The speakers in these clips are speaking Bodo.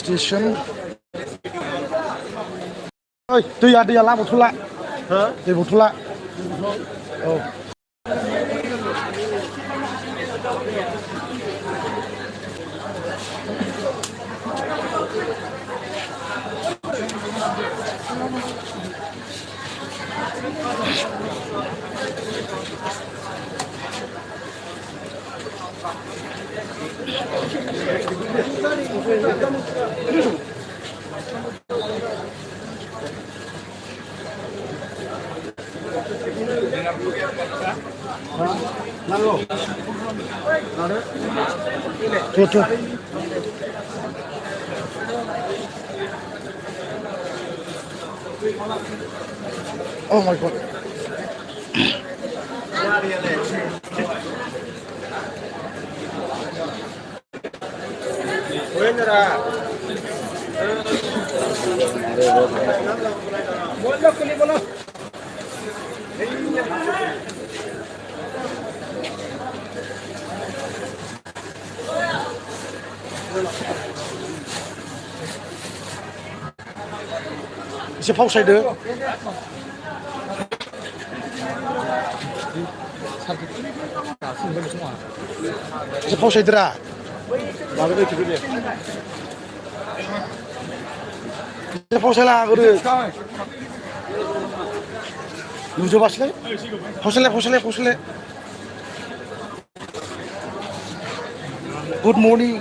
स्टेशन ओइ दैया ला बथला हो दै बथला औ नांगौ लादो Oh my god. एसे फावसायदो एसे फावसायदोरा एसे फावसायला गोदो नुजोबासैलै फावसायलाय गुड मर्निं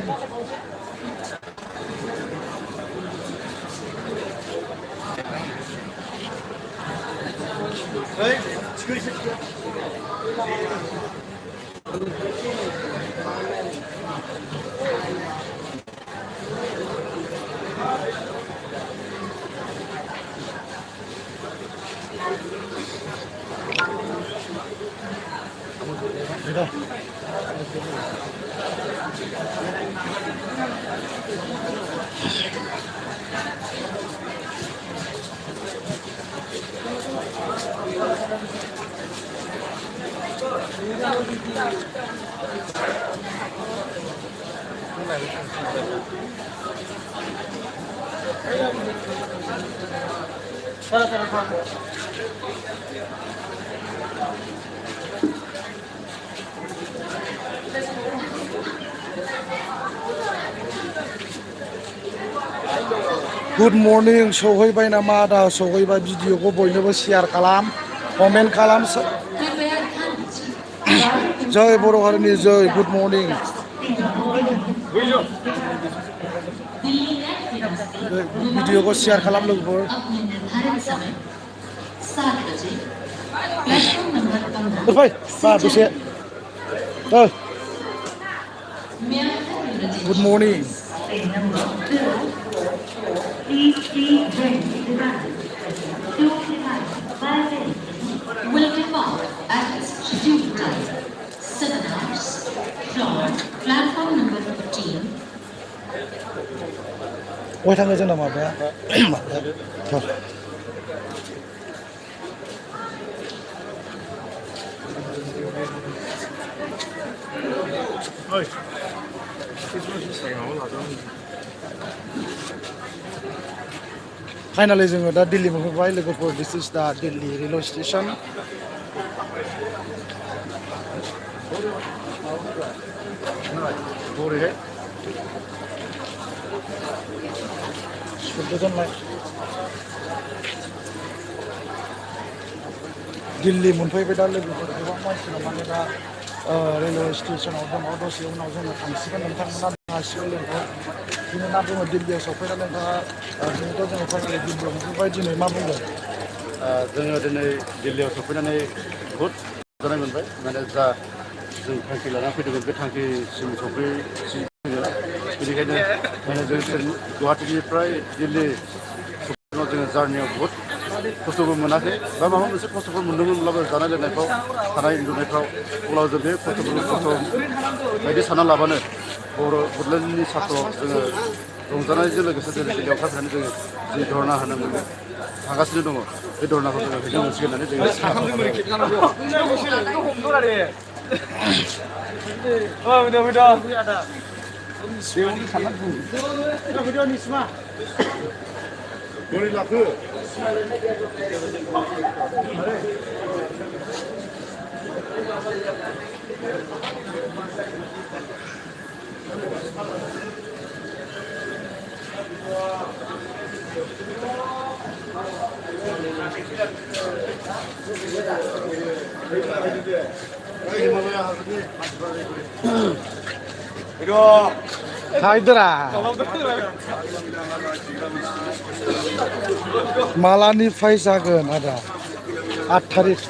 गुड मर्निं सहैबाय नामा दा सहैबाय भिडिअखौ बयनोबो शेयार खालाम कमेन्ट खालाम जय बर' हारिनि जय गुड मर्निं भिडिअखौ शेयार खालाम लोगोफोर फै बा दसे good morning will depart at its scheduled time, 7 hours, from platform number 15. Wait, I'm going to go. Finally, जोङो दा दिल्ली मोनफैबाय लोगोफोर this is the Delhi railway station बरैहाय दिल्ली मोनफैबाय दा लोगोफोर गोबां मानसिफोरा माने दा रेलवे स्टेशनाव दङ दसे उनाव जोङो थांसिगोन नोंथांमोना हासिगोन लोगोफोर दिनै मा बुङो दिल्लीयाव सफैनानै नोंथाङा दिनैथ' जोङो फाइनालि दिल्लीयाव मोनफैबाय दिनै मा बुंगोन जोङो दिनै दिल्लीयाव सफैनानै बहुद गोजोननाय मोनबाय माने जा जों थांखि लाना फैदोंमोन बे थांखिसिम सफैसिगोन बेनिखायनो माने जों गुवाहाटीनिफ्राय दिल्ली सफैनायाव जोङो जार्नियाव बहुद खस्थ'बो मोनाखै बा माबा मोनसे खस्थ'फोर मोनदोंमोनब्लाबो जानाय लोंनायफ्राव थानाय उन्दुनायफ्राव अब्लाबो जों बे खस्थ'फोरखौ खस्थ' बायदि सानना लाबानो बड'लेण्डनि सात्र जोङो रंजानायजों लोगोसे दिनै दिल्लीयाव ओंखारफैनानै जोङो जि धरना होनो मोनो थांगासिनो दङ बे धरनाखौ जोङो हैनो मोनसिगोन होननानै जोङो बोरै लाखो थाहैदोरा मालानिफ्राय जागोन आदा 8 थारिख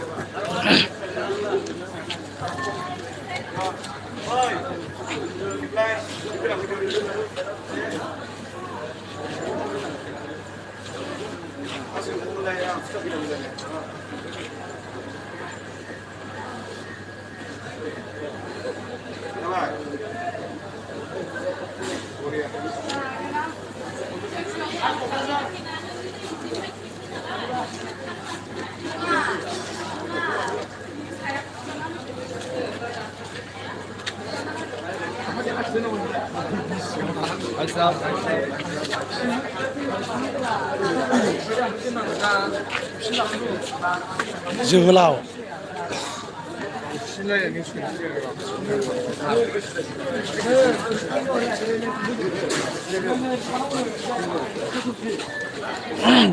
जोहोलाव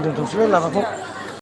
दोनथ'सैलाय लामाखौ